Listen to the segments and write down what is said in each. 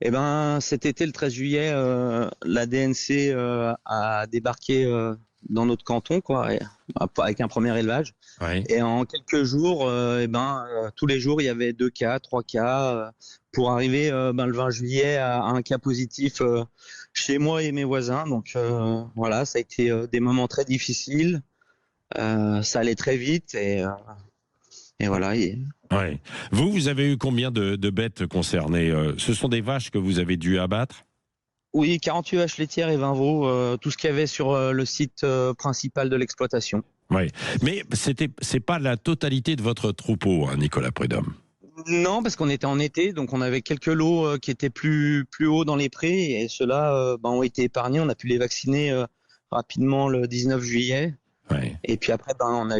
Eh ben, cet été, le 13 juillet, la DNC a débarqué dans notre canton, quoi, avec un premier élevage. Oui. Et en quelques jours, tous les jours, il y avait 2 cas, 3 cas, pour arriver le 20 juillet à un cas positif chez moi et mes voisins. Donc voilà, ça a été des moments très difficiles. Ça allait très vite et voilà. Ouais. Vous avez eu combien de bêtes concernées? Ce sont des vaches que vous avez dû abattre? Oui, 48 vaches laitières et 20 veaux, tout ce qu'il y avait sur le site principal de l'exploitation. Oui. Mais c'est pas la totalité de votre troupeau, hein, Nicolas Prudhomme. Non, parce qu'on était en été, donc on avait quelques lots qui étaient plus hauts dans les prés, et ceux-là ont été épargnés. On a pu les vacciner rapidement le 19 juillet. Ouais. Et puis après, on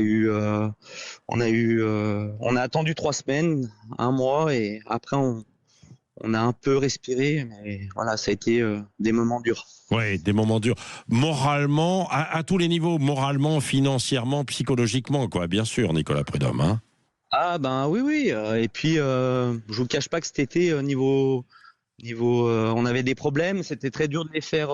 a attendu 3 semaines, un mois, et après on a un peu respiré, mais voilà, ça a été des moments durs. Ouais, des moments durs. Moralement, à tous les niveaux, moralement, financièrement, psychologiquement, quoi, bien sûr, Nicolas Prudhomme. Hein. Ah ben oui, oui. Et puis je vous cache pas que cet été, on avait des problèmes. C'était très dur de les faire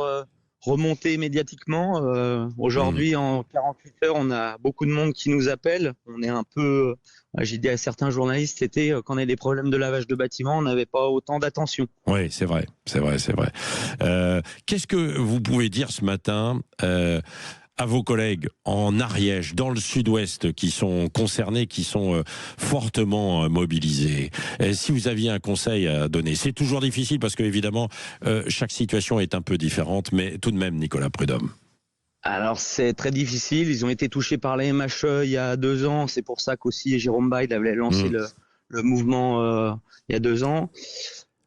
remonter médiatiquement. Mmh. Aujourd'hui, en 48 heures, on a beaucoup de monde qui nous appelle. On est un peu, j'ai dit à certains journalistes, c'était quand on a des problèmes de lavage de bâtiments, on n'avait pas autant d'attention. Oui, c'est vrai, c'est vrai, c'est vrai. Qu'est-ce que vous pouvez dire ce matin à vos collègues en Ariège, dans le sud-ouest, qui sont concernés, qui sont fortement mobilisés? Si vous aviez un conseil à donner, c'est toujours difficile parce que évidemment chaque situation est un peu différente, mais tout de même, Nicolas Prudhomme. Alors c'est très difficile. Ils ont été touchés par la MHE il y a 2 ans. C'est pour ça qu'aussi Jérôme Bail avait lancé Mmh. le mouvement il y a 2 ans.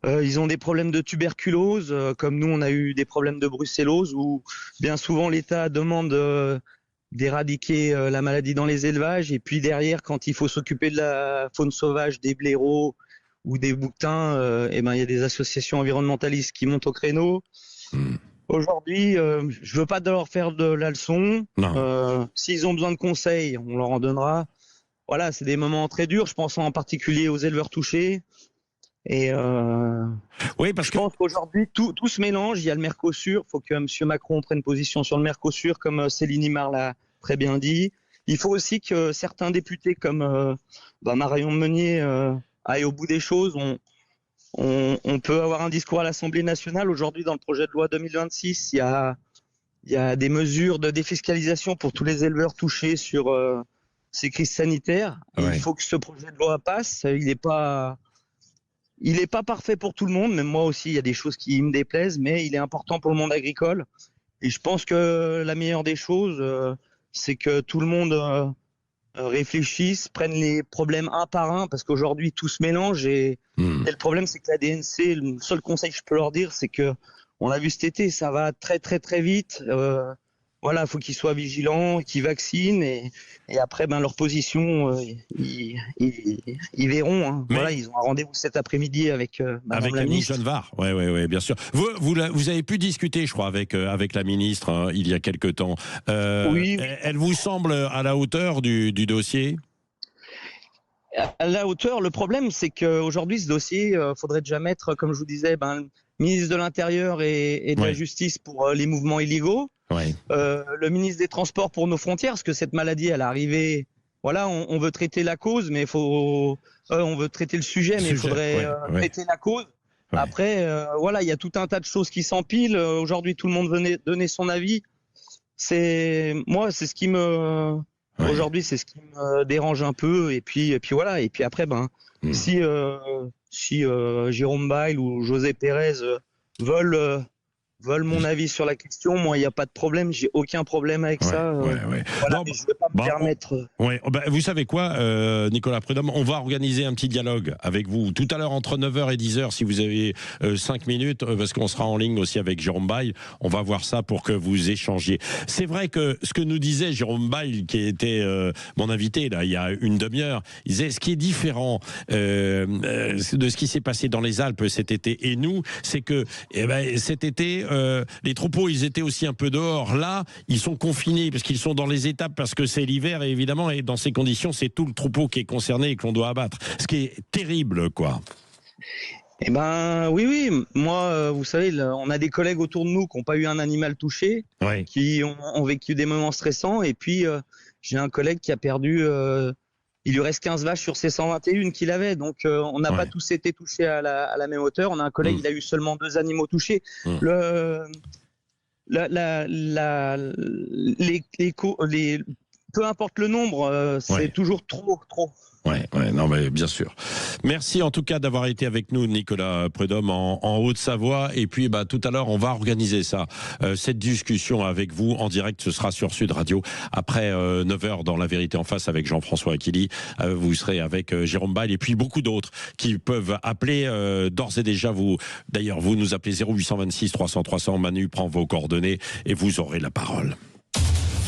Ils ont des problèmes de tuberculose, comme nous on a eu des problèmes de brucellose, où bien souvent l'État demande d'éradiquer la maladie dans les élevages, et puis derrière, quand il faut s'occuper de la faune sauvage, des blaireaux ou des bouquetins, il y a des associations environnementalistes qui montent au créneau. Mmh. Aujourd'hui, je veux pas leur faire de la leçon. Non. S'ils ont besoin de conseils, on leur en donnera. Voilà, c'est des moments très durs. Je pense en particulier aux éleveurs touchés. Et Oui, parce je que pense qu'aujourd'hui, tout se mélange. Il y a le Mercosur. Il faut que M. Macron prenne position sur le Mercosur, comme Céline Imar l'a très bien dit. Il faut aussi que certains députés, comme Marion Meunier, aillent au bout des choses. On peut avoir un discours à l'Assemblée nationale. Aujourd'hui, dans le projet de loi 2026, il y a des mesures de défiscalisation pour tous les éleveurs touchés sur ces crises sanitaires. Et il ouais. faut que ce projet de loi passe. Il est pas parfait pour tout le monde. Même moi aussi, il y a des choses qui me déplaisent, mais il est important pour le monde agricole. Et je pense que la meilleure des choses, c'est que tout le monde réfléchisse, prenne les problèmes un par un, parce qu'aujourd'hui tout se mélange, Mmh. et le problème c'est que la DNC, le seul conseil que je peux leur dire, c'est que on l'a vu cet été, ça va très très très vite. Voilà, faut qu'ils soient vigilants, qu'ils vaccinent, et après leur position, ils verront. Hein. Voilà, Mais ils ont un rendez-vous cet après-midi avec Madame avec la Annie ministre. Genevard, oui, bien sûr. Vous avez pu discuter, je crois, avec la ministre hein, il y a quelque temps. Oui, oui. Elle vous semble à la hauteur du dossier? À la hauteur, le problème, c'est qu'aujourd'hui, ce dossier, faudrait déjà mettre, comme je vous disais, ministre de l'Intérieur et de la Oui, Justice pour les mouvements illégaux, oui, le ministre des Transports pour nos frontières, parce que cette maladie, elle est arrivée. Voilà, on veut traiter la cause, mais on veut traiter le sujet, mais il sujet, faudrait oui. traiter la cause. Ouais. Après, voilà, il y a tout un tas de choses qui s'empilent. Aujourd'hui, tout le monde venait donner son avis. Moi, c'est ce qui me, Ouais. aujourd'hui, c'est ce qui me dérange un peu. Et puis voilà. Et puis après, Hmm. si Jérôme Bail ou José Pérez veulent veulent mon avis sur la question, moi, il n'y a pas de problème. J'ai aucun problème avec Ouais, ça. ouais, ouais. Voilà, Non, mais je ne vais pas me bah, permettre. ouais, vous savez quoi, Nicolas Prudhomme, on va organiser un petit dialogue avec vous tout à l'heure entre 9h et 10h si vous avez 5 minutes, parce qu'on sera en ligne aussi avec Jérôme Bail. On va voir ça pour que vous échangiez. C'est vrai que ce que nous disait Jérôme Bail, qui était mon invité là, il y a une demi-heure, il disait ce qui est différent de ce qui s'est passé dans les Alpes cet été et nous, c'est que cet été, les troupeaux, ils étaient aussi un peu dehors. Là, ils sont confinés parce qu'ils sont dans les étapes, parce que c'est l'hiver, et évidemment, et dans ces conditions, c'est tout le troupeau qui est concerné et que l'on doit abattre. Ce qui est terrible, quoi. Eh ben oui, oui. Moi, vous savez, on a des collègues autour de nous qui n'ont pas eu un animal touché, Oui. qui ont vécu des moments stressants. Et puis, j'ai un collègue qui a perdu. Il lui reste 15 vaches sur ses 121 qu'il avait. Donc, on n'a pas Ouais. tous été touchés à la même hauteur. On a un collègue, Mmh. il a eu seulement 2 animaux touchés. Mmh. Le, peu importe le nombre, c'est Ouais. toujours trop. Ouais, ouais, non, mais bien sûr. Merci en tout cas d'avoir été avec nous, Nicolas Prudhomme, en Haute-Savoie. Et puis, tout à l'heure, on va organiser ça, cette discussion avec vous en direct. Ce sera sur Sud Radio après 9h dans La Vérité en face avec Jean-François Aquili. Vous serez avec Jérôme Bail et puis beaucoup d'autres qui peuvent appeler d'ores et déjà. D'ailleurs, vous nous appelez 0826 300 300. Manu prend vos coordonnées et vous aurez la parole.